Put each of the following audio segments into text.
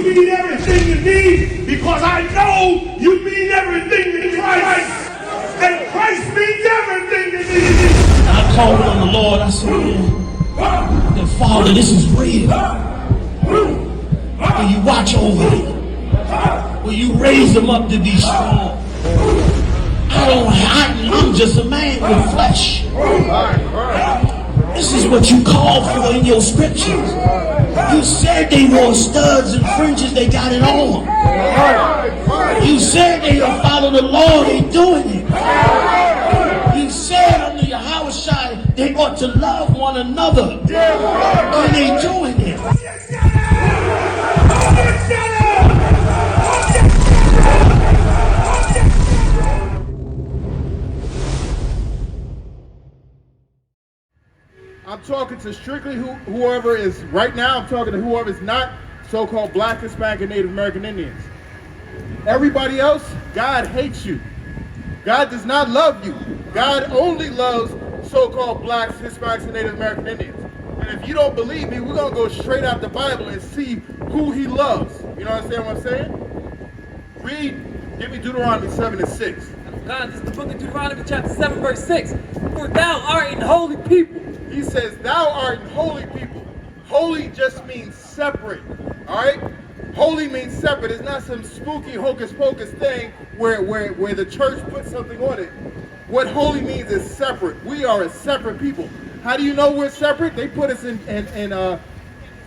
You mean everything to me because I know you mean everything to Christ. And Christ means everything to me. And I called on the Lord. I said, that Father, this is real. Will you watch over me? Will you raise them up to be strong? I'm just a man with flesh. This is what you called for in your scriptures. You said they wore studs and fringes, they got it on. You said they will follow the law, they doing it. You said under Yahanna they ought to love one another, and they doing it. I'm talking to strictly whoever is, right now I'm talking to whoever is not so-called Black, Hispanic, and Native American Indians. Everybody else, God hates you. God does not love you. God only loves so-called Blacks, Hispanics, and Native American Indians. And if you don't believe me, we're going to go straight out the Bible and see who he loves. You know understand what I'm saying? Give me Deuteronomy 7:6. God, this is the book of Deuteronomy chapter 7 verse 6. For thou art an holy people. He says, thou art holy people. Holy just means separate, all right? Holy means separate. It's not some spooky hocus pocus thing where the church puts something on it. What holy means is separate. We are a separate people. How do you know we're separate? They put us in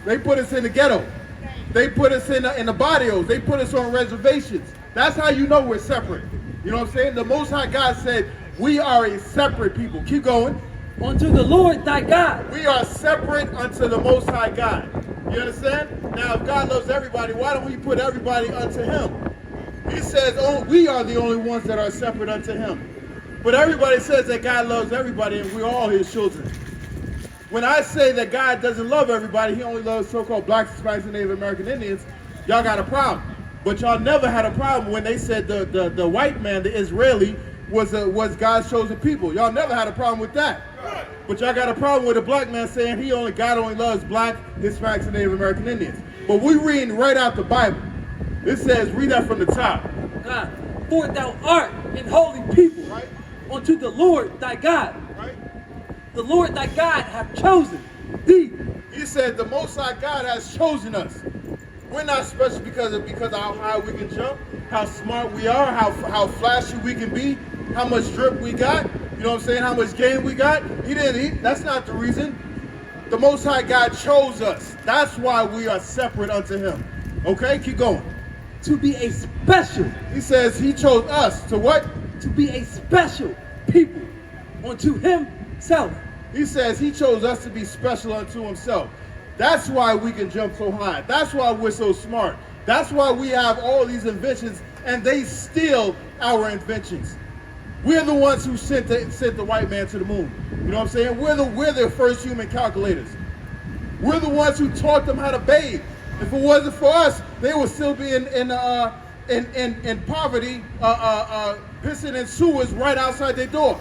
they put us in the ghetto. They put us in the barrios. They put us on reservations. That's how you know we're separate. You know what I'm saying? The Most High God said we are a separate people. Keep going. Unto the Lord thy God. We are separate unto the Most High God. You understand? Now, if God loves everybody, why don't we put everybody unto him? He says, oh, we are the only ones that are separate unto him. But everybody says that God loves everybody and we're all his children. When I say that God doesn't love everybody, he only loves so-called Blacks, Hispanics, and Native American Indians, y'all got a problem. But y'all never had a problem when they said the white man, the Israeli, was God's chosen people. Y'all never had a problem with that. But y'all got a problem with a black man saying God only loves Black, Hispanics, and Native American Indians. But we reading right out the Bible. It says, read that from the top. God, for thou art an holy people, right, unto the Lord thy God. Right. The Lord thy God hath chosen thee. He said the Most High God has chosen us. We're not special because of how high we can jump, how smart we are, how flashy we can be, how much drip we got. You know what I'm saying? How much game we got? That's not the reason. The Most High God chose us. That's why we are separate unto him. Okay, keep going. To be a special. He says he chose us to what? To be a special people unto himself. He says he chose us to be special unto himself. That's why we can jump so high. That's why we're so smart. That's why we have all these inventions and they steal our inventions. We're the ones who sent the white man to the moon. You know what I'm saying? We're the first human calculators. We're the ones who taught them how to bathe. If it wasn't for us, they would still be in poverty, pissing in sewers right outside their door.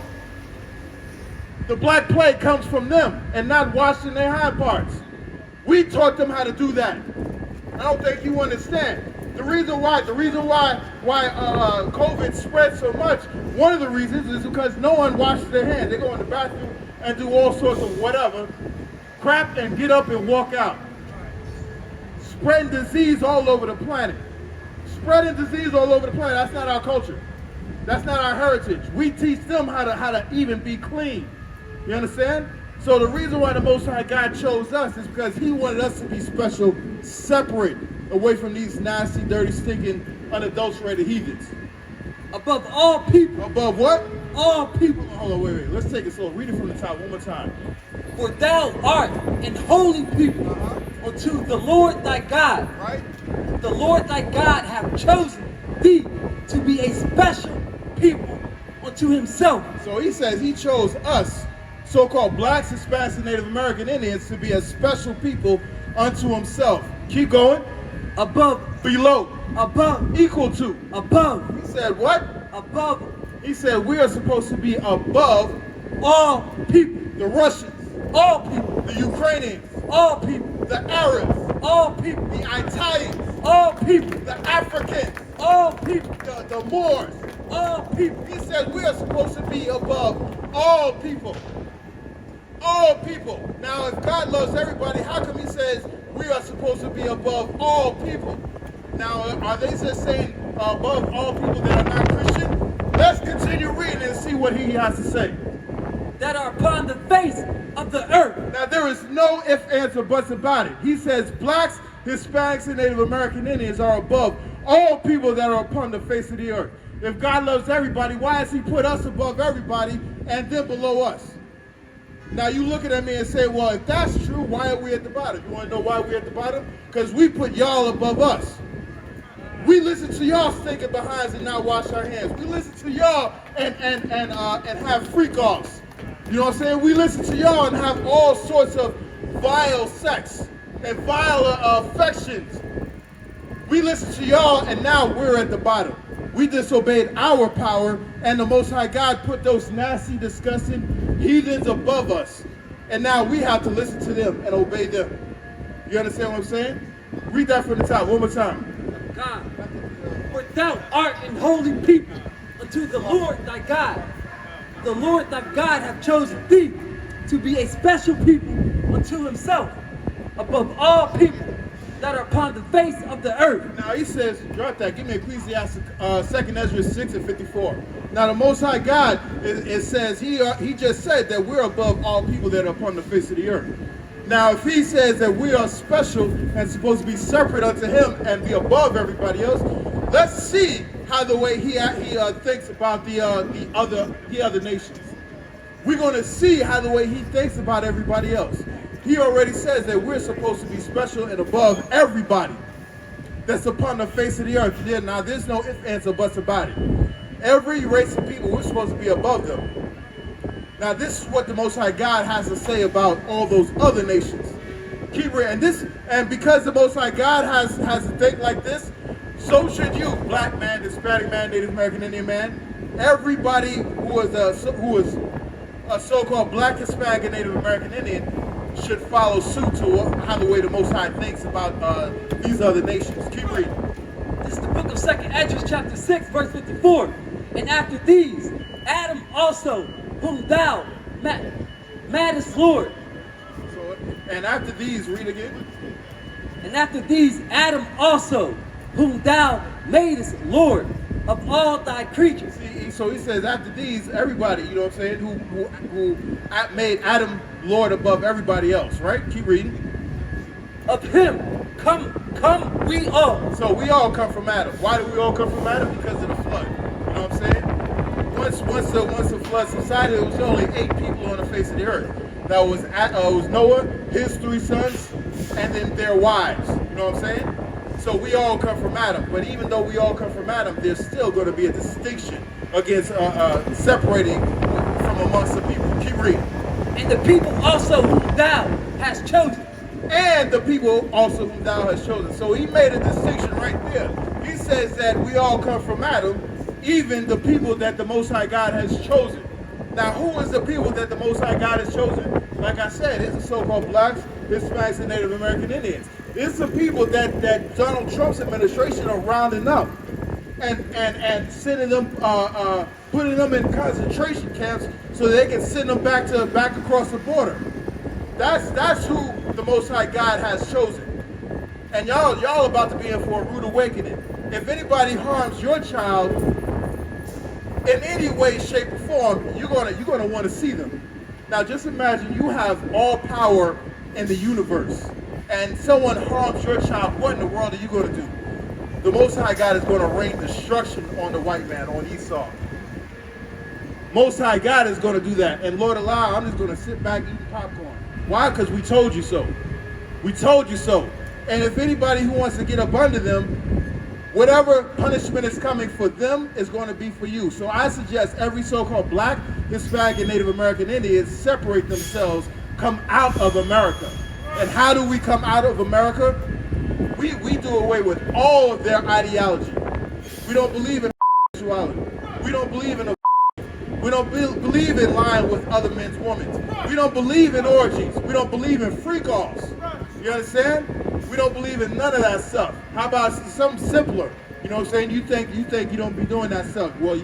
The Black Plague comes from them and not washing their hind parts. We taught them how to do that. I don't think you understand. The reason why COVID spread so much, one of the reasons is because no one washes their hands. They go in the bathroom and do all sorts of whatever, crap, and get up and walk out. Spreading disease all over the planet. Spreading disease all over the planet, that's not our culture. That's not our heritage. We teach them how to even be clean. You understand? So the reason why the Most High God chose us is because he wanted us to be special, separate, away from these nasty, dirty, stinking, unadulterated heathens. Above all people. Above what? All people. Hold on, wait. Let's take it slow. Read it from the top one more time. For thou art an holy people unto the Lord thy God. Right? The Lord thy God hath chosen thee to be a special people unto himself. So he says he chose us, so-called Blacks, Hispanics, and Native American Indians, to be a special people unto himself. Keep going. Above. Below. Above. Equal to. Above. He said what? Above. He said we are supposed to be above all people. The Russians. All people. The Ukrainians. All people. The Arabs. All people. The Italians. all people, the Africans, all people, the Moors. all people. He says we are supposed to be above all people. All people. Now, if God loves everybody, how come he says we are supposed to be above all people? Now, are they just saying above all people that are not Christian? Let's continue reading and see what he has to say. That are upon the face of the earth. Now, there is no ifs, ands, or buts about it. He says blacks, Hispanics, and Native American Indians are above all people that are upon the face of the earth. If God loves everybody, why has he put us above everybody and them below us? Now, you looking at me and say, well, if that's true, why are we at the bottom? You want to know why we're at the bottom? Because we put y'all above us. We listen to y'all stinking behinds and not wash our hands. We listen to y'all and have freak-offs. You know what I'm saying? We listen to y'all and have all sorts of vile sex and vile affections. We listen to y'all and now we're at the bottom. We disobeyed our power, and the Most High God put those nasty, disgusting heathens above us. And now we have to listen to them and obey them. You understand what I'm saying? Read that from the top one more time. God, for thou art an holy people unto the Lord thy God. The Lord thy God hath chosen thee to be a special people unto himself, above all people that are upon the face of the earth. Now he says, drop that, give me Ecclesiastes 2 Ezra 6 and 54. Now the Most High God, it says, he just said that we're above all people that are upon the face of the earth. Now if he says that we are special and supposed to be separate unto him and be above everybody else, let's see how the way he thinks about the other nations. We're going to see how the way he thinks about everybody else. He already says that we're supposed to be special and above everybody that's upon the face of the earth. Yeah, now, there's no ifs, ands, or buts about it. Every race of people, we're supposed to be above them. Now, this is what the Most High God has to say about all those other nations. Keep reading. And because the Most High God has to think like this, so should you, black man, Hispanic man, Native American Indian man. Everybody who is a so-called black, Hispanic, and Native American Indian should follow suit to how the way the Most High thinks about these other nations. Keep reading. This is the book of 2 Ezra chapter 6 verse 54. And after these, Adam also, whom thou madest Lord. So, and after these, read again. And after these, Adam also, whom thou madest Lord of all thy creatures. See, so he says after these, everybody, you know what I'm saying, who made Adam Lord above everybody else, right? Keep reading. Of him come we all. So we all come from Adam. Why do we all come from Adam? Because of the flood. You know what I'm saying? Once the flood subsided, it was only 8 people on the face of the earth. That was Noah, his 3 sons, and then their wives. You know what I'm saying? So we all come from Adam. But even though we all come from Adam, there's still going to be a distinction against separating from amongst the people. Keep reading. And the people also whom thou hast chosen. And the people also whom thou hast chosen. So he made a distinction right there. He says that we all come from Adam, even the people that the Most High God has chosen. Now, who is the people that the Most High God has chosen? Like I said, it's the so-called blacks, Hispanics, and Native American Indians. It's the people that Donald Trump's administration are rounding up and sending them, putting them in concentration camps so they can send them back across the border. That's who the Most High God has chosen. And y'all about to be in for a rude awakening. If anybody harms your child in any way, shape, or form, you're gonna want to see them. Now just imagine you have all power in the universe and someone harms your child. What in the world are you going to do? The Most High God is going to rain destruction on the white man, on Esau. Most High God is going to do that. And Lord allow, I'm just going to sit back eating popcorn. Why? Because we told you so. We told you so. And if anybody who wants to get up under them, whatever punishment is coming for them is going to be for you. So I suggest every so-called black, Hispanic, and Native American Indians separate themselves, come out of America. And how do we come out of America? We do away with all of their ideology. We don't believe in sexuality. We don't believe in we don't believe in lying with other men's women. We don't believe in orgies. We don't believe in freak-offs. You understand? We don't believe in none of that stuff. How about something simpler? You know what I'm saying? You think you don't be doing that stuff. Well,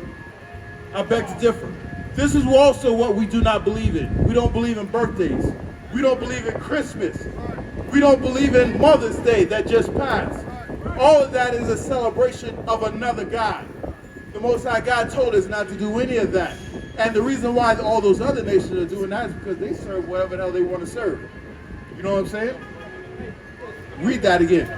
I beg to differ. This is also what we do not believe in. We don't believe in birthdays. We don't believe in Christmas. We don't believe in Mother's Day that just passed. All of that is a celebration of another God. The Most High God told us not to do any of that. And the reason why all those other nations are doing that is because they serve whatever the hell they want to serve. You know what I'm saying? Read that again.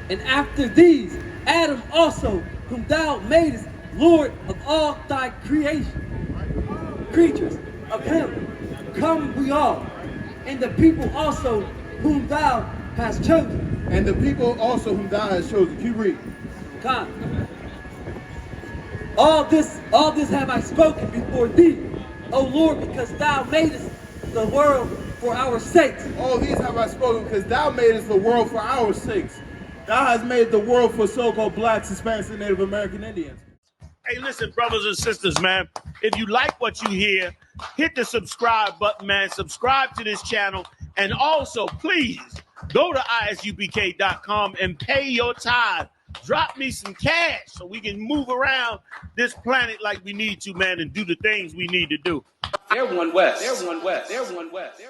And after these, Adam also, whom thou madest Lord of all thy creatures, of him come we all, and the people also whom thou hast chosen. And the people also whom thou hast chosen. Keep reading. All this have I spoken before thee, O Lord, because thou madest the world for our sakes. All these have I spoken because thou madest the world for our sakes. Thou hast made the world for so-called blacks, Hispanics, and Native American Indians. Hey, listen, brothers and sisters, man. If you like what you hear, hit the subscribe button, man. Subscribe to this channel. And also, please, go to ISUPK.com and pay your tithe. Drop me some cash so we can move around this planet like we need to, man, and do the things we need to do. They're one West. They're one West. They're one West.